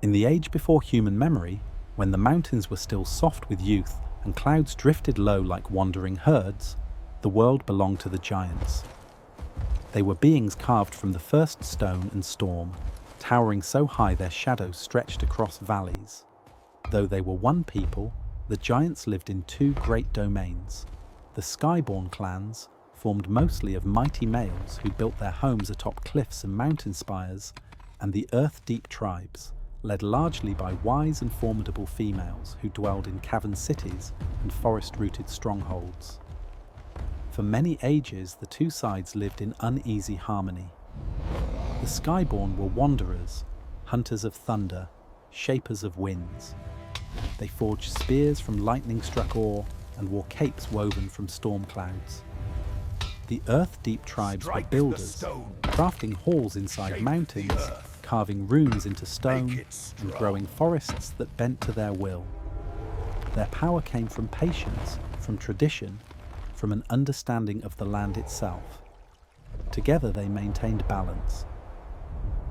In the age before human memory, when the mountains were still soft with youth and clouds drifted low like wandering herds, the world belonged to the giants. They were beings carved from the first stone and storm, towering so high their shadows stretched across valleys. Though they were one people, the giants lived in two great domains. The Skyborn clans, formed mostly of mighty males who built their homes atop cliffs and mountain spires, and the Earth-Deep tribes, led largely by wise and formidable females who dwelled in cavern cities and forest-rooted strongholds. For many ages, the two sides lived in uneasy harmony. The Skyborn were wanderers, hunters of thunder, shapers of winds. They forged spears from lightning-struck ore and wore capes woven from storm clouds. The Earth-Deep tribes were builders, crafting halls inside mountains, carving runes into stone, and growing forests that bent to their will. Their power came from patience, from tradition, from an understanding of the land itself. Together they maintained balance.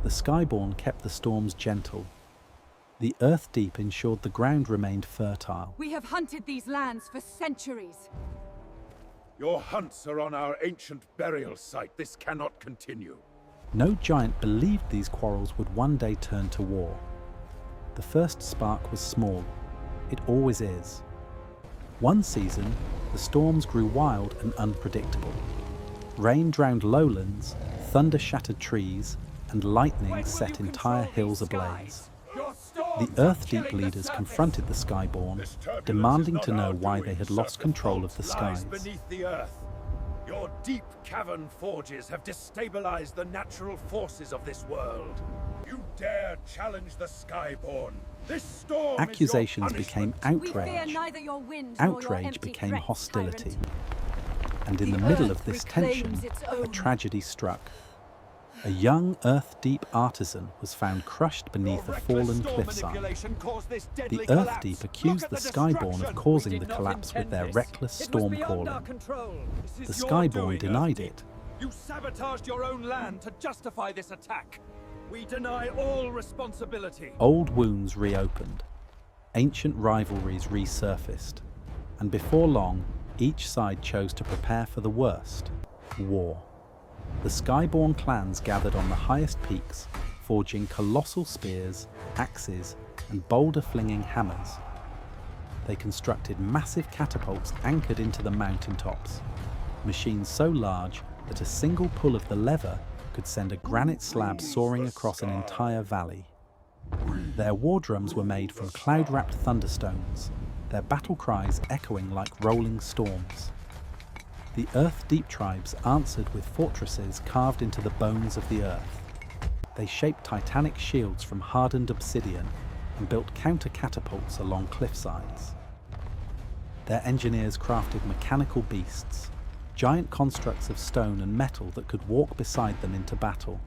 The Skyborn kept the storms gentle. The Earth-Deep ensured the ground remained fertile. We have hunted these lands for centuries. Your hunts are on our ancient burial site. This cannot continue. No giant believed these quarrels would one day turn to war. The first spark was small. It always is. One season, the storms grew wild and unpredictable. Rain drowned lowlands, thunder shattered trees, and lightning set entire hills ablaze. The Earth-Deep leaders confronted the Skyborn, demanding to know why they had lost control of the skies. Beneath the earth. Your deep cavern forges have destabilized the natural forces of this world. You dare challenge the Skyborn. This storm Accusations is your became punishment. We fear outrage. neither your wind nor your Outrage empty became threats, hostility. tyrant. And in the The middle earth of this reclaims tension, its a own. tragedy struck. A young Earth-Deep artisan was found crushed beneath a fallen cliffside. The Earth-Deep accused the Skyborn of causing the collapse with their reckless storm calling. The Skyborn denied it. You sabotaged your own land to justify this attack. We deny all responsibility. Old wounds reopened. Ancient rivalries resurfaced. And before long, each side chose to prepare for the worst: war. The Skyborn clans gathered on the highest peaks, forging colossal spears, axes, and boulder-flinging hammers. They constructed massive catapults anchored into the mountaintops, machines so large that a single pull of the lever could send a granite slab soaring across an entire valley. Their war drums were made from cloud-wrapped thunderstones, their battle cries echoing like rolling storms. The Earth-Deep tribes answered with fortresses carved into the bones of the earth. They shaped titanic shields from hardened obsidian and built counter-catapults along cliffsides. Their engineers crafted mechanical beasts, giant constructs of stone and metal that could walk beside them into battle.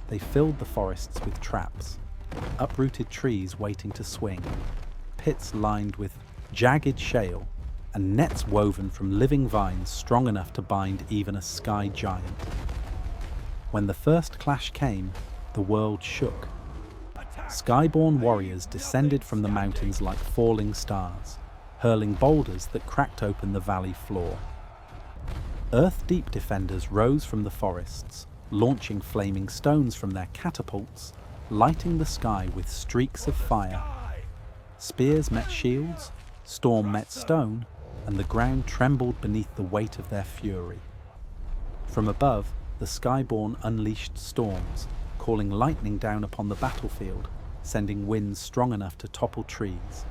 They filled the forests with traps, uprooted trees waiting to swing, pits lined with jagged shale, and nets woven from living vines strong enough to bind even a sky giant. When the first clash came, the world shook. Skyborn warriors descended from the mountains like falling stars, hurling boulders that cracked open the valley floor. Earth-Deep defenders rose from the forests, launching flaming stones from their catapults, lighting the sky with streaks of fire. Spears met shields, storm met stone, and the ground trembled beneath the weight of their fury. From above, the Skyborn unleashed storms, calling lightning down upon the battlefield, sending winds strong enough to topple trees.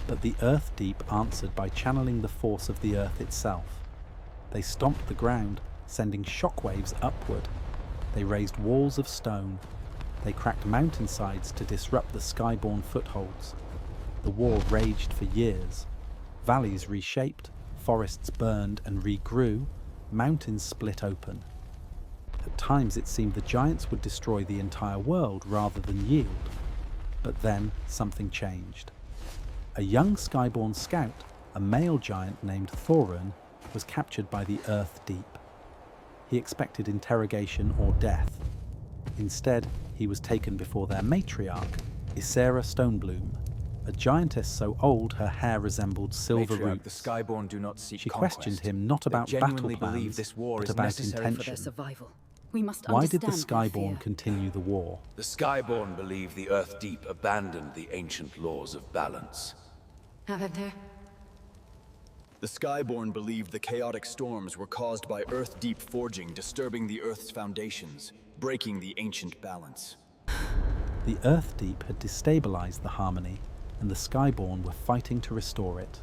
But the Earth-Deep answered by channeling the force of the earth itself. They stomped the ground, sending shockwaves upward. They raised walls of stone. They cracked mountainsides to disrupt the Skyborn footholds. The war raged for years. Valleys reshaped, forests burned and regrew, mountains split open. At times it seemed the giants would destroy the entire world rather than yield. But then something changed. A young Skyborn scout, a male giant named Thorun, was captured by the Earth-Deep. He expected interrogation or death. Instead, he was taken before their matriarch, Ysera Stonebloom, a giantess so old her hair resembled silver Matriarch, the roots. Skyborn do not seek She conquest. questioned him not They about genuinely battle believe plans, this war but is about necessary for intention. their Survival. We must Why did the understand their Skyborn fear. continue the war? The Skyborn believe the Earth Deep abandoned the ancient laws of balance. Avatar? The Skyborn believed the chaotic storms were caused by Earth Deep forging disturbing the Earth's foundations, breaking the ancient balance. The Earth Deep had destabilized the harmony, and the Skyborn were fighting to restore it.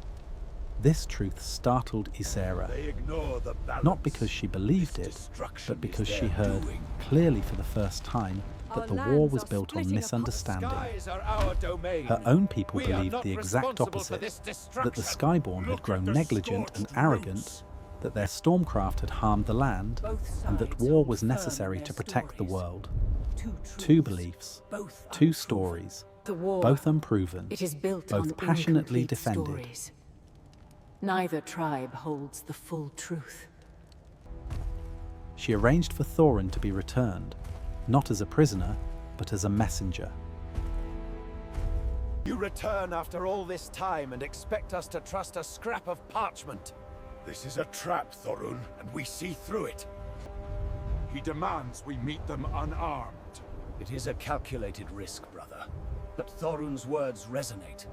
This truth startled Ysera, They ignore the balance. not because she believed it, Destruction but because is she their heard, doing. clearly for the first time, Our that the war lands was are built on splitting apart. misunderstanding. Skies are our domain. Her own people We are believed not the exact responsible for opposite, this that the destruction. Skyborn had Look grown at the negligent and scorched arrogant, roots. that their stormcraft had harmed the land, Both and that sides war hold was firm necessary in to their protect the stories. world. Two Two truths, beliefs, both two unproven. stories, The war. both unproven, It is built both on passionately incomplete defended. stories. Neither tribe holds the full truth. She arranged for Thorin to be returned, not as a prisoner, but as a messenger. You return after all this time and expect us to trust a scrap of parchment. This is a trap, Thorun, and we see through it. He demands we meet them unarmed. It is a calculated risk, brother. But Thorun's words resonate.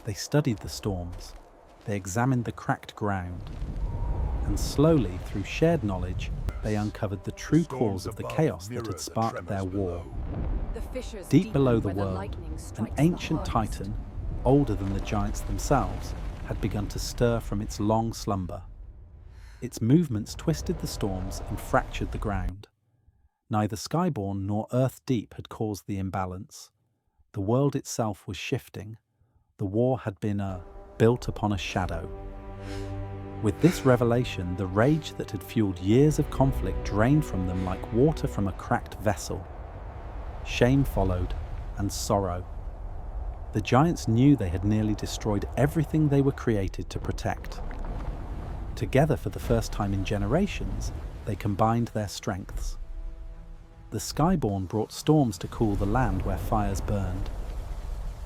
They studied the storms, they examined the cracked ground, and slowly, through shared knowledge, they uncovered the true cause of the chaos that had sparked their war. The fissures Deep below the deepen where world, lightning an strikes the ancient hardest. titan, older than the giants themselves, had begun to stir from its long slumber. Its movements twisted the storms and fractured the ground. Neither Skyborn nor Earth Deep had caused the imbalance. The world itself was shifting. The war had been built upon a shadow. With this revelation, the rage that had fueled years of conflict drained from them like water from a cracked vessel. Shame followed, and sorrow. The giants knew they had nearly destroyed everything they were created to protect. Together, for the first time in generations, they combined their strengths. The Skyborn brought storms to cool the land where fires burned.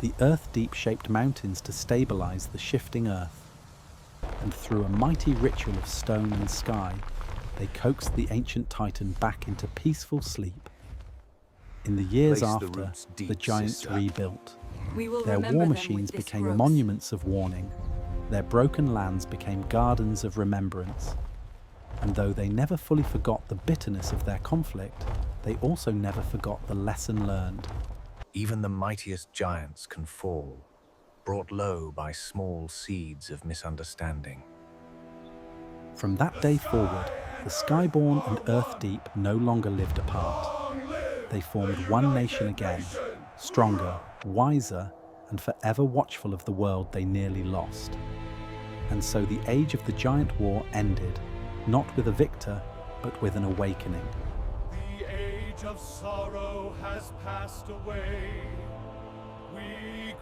The Earth Deep shaped mountains to stabilize the shifting earth. And through a mighty ritual of stone and sky, they coaxed the ancient titan back into peaceful sleep. In the years Place the after, roots deep, the giants sister. rebuilt. We will Their remember war them machines with this became growth. monuments of warning. Their broken lands became gardens of remembrance. And though they never fully forgot the bitterness of their conflict, they also never forgot the lesson learned. Even the mightiest giants can fall, brought low by small seeds of misunderstanding. From that day forward, the Skyborn and Earth Deep no longer lived apart. They formed one nation again, stronger, wiser, and forever watchful of the world they nearly lost. And so the age of the giant war ended, not with a victor, but with an awakening. The age of sorrow has passed away. We